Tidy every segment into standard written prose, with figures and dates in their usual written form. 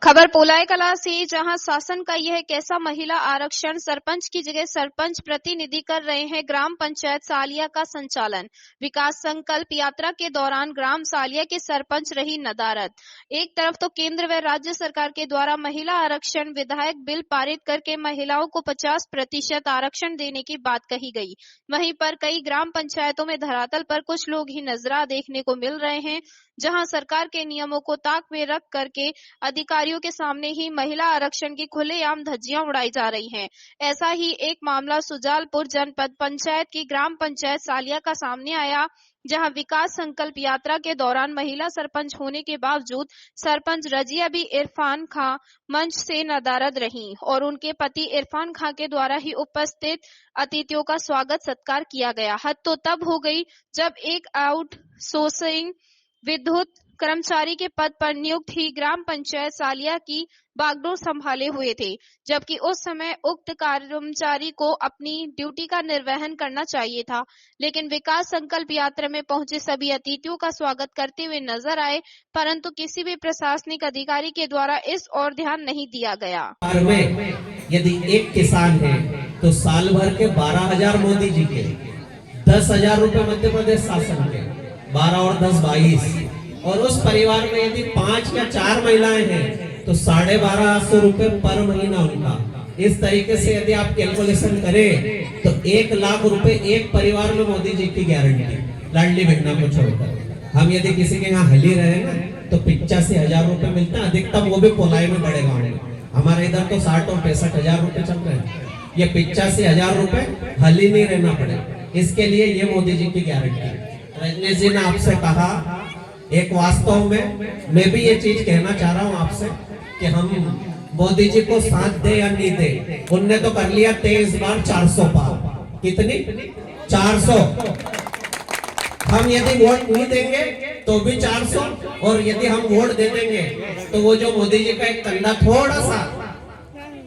खबर पोलाई कला से, जहां शासन का यह कैसा महिला आरक्षण, सरपंच की जगह सरपंच प्रतिनिधि कर रहे हैं ग्राम पंचायत सालिया का संचालन। विकास संकल्प यात्रा के दौरान ग्राम सालिया के सरपंच रही नदारद। एक तरफ तो केंद्र व राज्य सरकार के द्वारा महिला आरक्षण विधायक बिल पारित करके महिलाओं को 50% आरक्षण देने की बात कही गई, वहीं पर कई ग्राम पंचायतों में धरातल पर कुछ लोग ही नजरा देखने को मिल रहे हैं, जहां सरकार के नियमों को ताक में रख करके अधिकारियों के सामने ही महिला आरक्षण की खुलेआम धज्जियां उड़ाई जा रही हैं। ऐसा ही एक मामला सुजालपुर जनपद पंचायत की ग्राम पंचायत सालिया का सामने आया, जहां विकास संकल्प यात्रा के दौरान महिला सरपंच होने के बावजूद सरपंच रजिया भी इरफान खां मंच से नदारद रहीं और उनके पति इरफान खां के द्वारा ही उपस्थित अतिथियों का स्वागत सत्कार किया गया। हद तो तब हो गई जब एक आउटसोर्सिंग विद्युत कर्मचारी के पद पर नियुक्त ही ग्राम पंचायत सालिया की बागडोर संभाले हुए थे, जबकि उस समय उक्त कर्मचारी को अपनी ड्यूटी का निर्वहन करना चाहिए था, लेकिन विकास संकल्प यात्रा में पहुंचे सभी अतिथियों का स्वागत करते हुए नजर आए, परंतु किसी भी प्रशासनिक अधिकारी के द्वारा इस ओर ध्यान नहीं दिया गया। यदि एक किसान है तो साल भर के 12,000 मोदी जी के, 10,000 रुपए मध्य प्रदेश शासन के, 12 और 10 22, और उस परिवार में यदि 5 या 4 महिलाएं हैं तो 1250 रुपए पर महीना उनका। इस तरीके से यदि आप कैलकुलेशन करें तो 1 लाख रुपए एक परिवार में मोदी जी की गारंटी, लाडली बहना को छोड़कर। हम यदि किसी के यहाँ हली रहे ना तो 85,000 रुपए मिलते हैं अधिकतम, वो भी पोलाई में बड़े गाँव में। हमारे इधर तो 60 और 65,000 रुपए चल रहे हैं। ये 85,000 रुपए हली नहीं रहना पड़े, इसके लिए ये मोदी जी की गारंटी। रजनीश जी ने आपसे कहा, एक वास्तव में मैं भी ये चीज कहना चाह रहा हूँ आपसे कि हम मोदी जी को साथ दे या नहीं दे, उनने तो कर लिया 23 बार 400 पार। कितनी? 400। हम यदि वोट नहीं देंगे तो भी 400, और यदि हम वोट दे देंगे तो वो जो मोदी जी का एक कंधा थोड़ा सा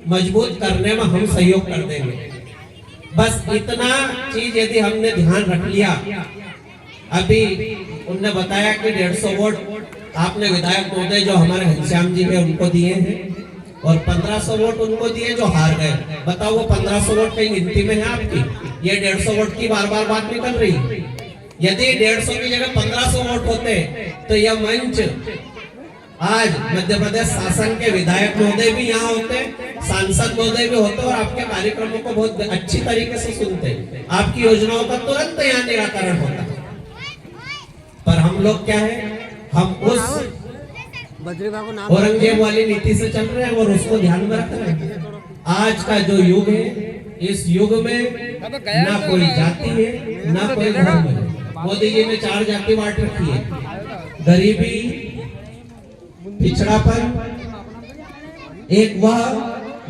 मजबूत करने में हम सहयोग कर देंगे। बस इतना चीज यदि हमने ध्यान रख लिया। अभी उनने बताया कि 150 वोट आपने विधायक महोदय जो हमारे घनश्याम जी हैं उनको दिए हैं, और 1500 वोट उनको दिए जो हार गए। बताओ वो 1500 वोट कहीं गिनती में है आपकी? ये 150 वोट की बार बार बात निकल रही है। यदि 150 की जगह 1500 वोट होते तो यह मंच आज मध्य प्रदेश शासन के विधायक महोदय भी यहाँ होते, सांसद महोदय भी होते, और आपके कार्यक्रमों को बहुत अच्छी तरीके से सुनते, आपकी योजनाओं का तुरंत यहाँ निराकरण होता। पर हम लोग क्या है, हम उस औरंगजेब वाली नीति से चल रहे हैं और उसको ध्यान में रख रहे हैं। आज का जो युग है, इस युग में ना कोई जाति है ना कोई धर्म है। मोदी जी ने 4 जाति बांट रखी है, गरीबी, पिछड़ापन, एक वह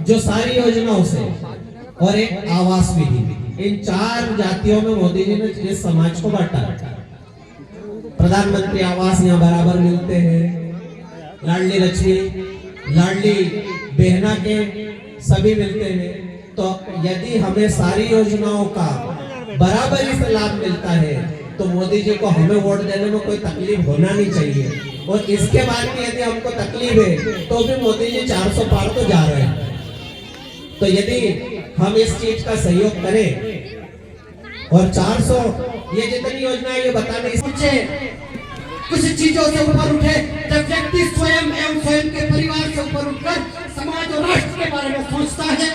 जो सारी योजनाओं से, और एक आवास विधि। इन 4 जातियों में मोदी जी ने इस समाज को बांटा। प्रधानमंत्री आवास यहाँ बराबर मिलते हैं, लाडली लक्ष्मी, लाडली बहना के सभी मिलते हैं। तो यदि हमें सारी योजनाओं का बराबरी से लाभ मिलता है तो मोदी जी को हमें वोट देने में कोई तकलीफ होना नहीं चाहिए। और इसके बाद भी यदि हमको तकलीफ है तो भी मोदी जी 400 पार तो जा रहे हैं। तो यदि हम इस चीज का सहयोग करें और 400 ये जितनी योजना है ये बताने कुछ चीजों से ऊपर उठे, जब व्यक्ति स्वयं एवं स्वयं के परिवार से ऊपर उठकर समाज और राष्ट्र के बारे में सोचता है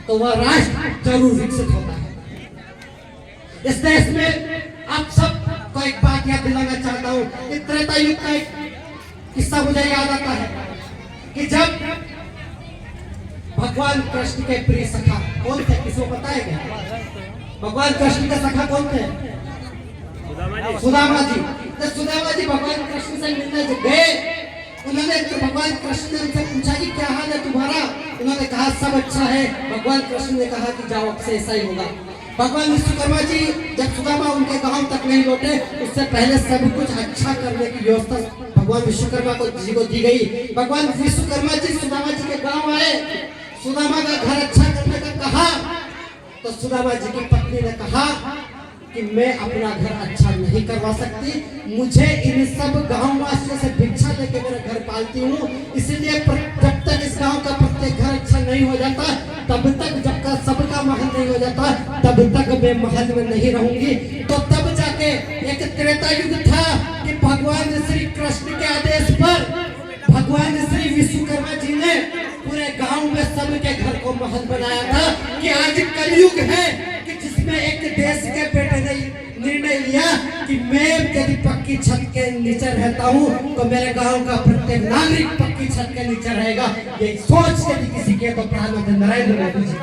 तो वह राष्ट्र जरूर विकसित होता है। इस देश में आप सबको एक बात याद दिलाना चाहता हूँ कि त्रेता युग का एक किस्सा मुझे याद आता है कि जब भगवान कृष्ण के प्रिय सखा कौन थे, किसी को पता है क्या? भगवान कृष्ण के सखा कौन थे? सुदामा जी। तो सुदामा जी भगवान कृष्ण से मिलने गए, उन्होंने तो भगवान कृष्ण ने उनसे पूछा कि क्या हाल है तुम्हारा? उन्होंने कहा सब अच्छा है। भगवान कृष्ण ने कहा कि जाओ अब से ऐसा ही होगा। भगवान विश्वकर्मा जी जब सुदामा उनके गांव तक नहीं लौटे, उससे पहले सब कुछ अच्छा करने की व्यवस्था भगवान विश्वकर्मा जी को दी गई। भगवान विश्वकर्मा जी सुदामा जी के गाँव आए, सुदामा का घर अच्छा करने का कहा तो सुदामा जी की पत्नी ने कहा कि मैं अपना घर अच्छा नहीं करवा सकती, मुझे इन सब गांव वासियों से भिक्षा लेके मेरा घर पालती हूँ, इसलिए जब तक इस गांव का प्रत्येक घर अच्छा नहीं हो जाता, तब तक जब का सबका महल नहीं हो जाता, तब तक मैं महल में नहीं रहूंगी। तो तब जाके एक त्रेता युग था कि भगवान श्री कृष्ण के आदेश पर भगवान श्री विश्वकर्मा जी ने पूरे गांव में सबके घर को महल बनाया था कि आज कलयुग है कि जिसमें एक देश के बेटे ने निर्णय लिया कि मैं यदि पक्की छत के नीचे रहता हूँ तो मेरे गांव का प्रत्येक नागरिक पक्की छत के नीचे रहेगा। ये सोच यदि किसी के तो प्रधानमंत्री नरेंद्र मोदी जी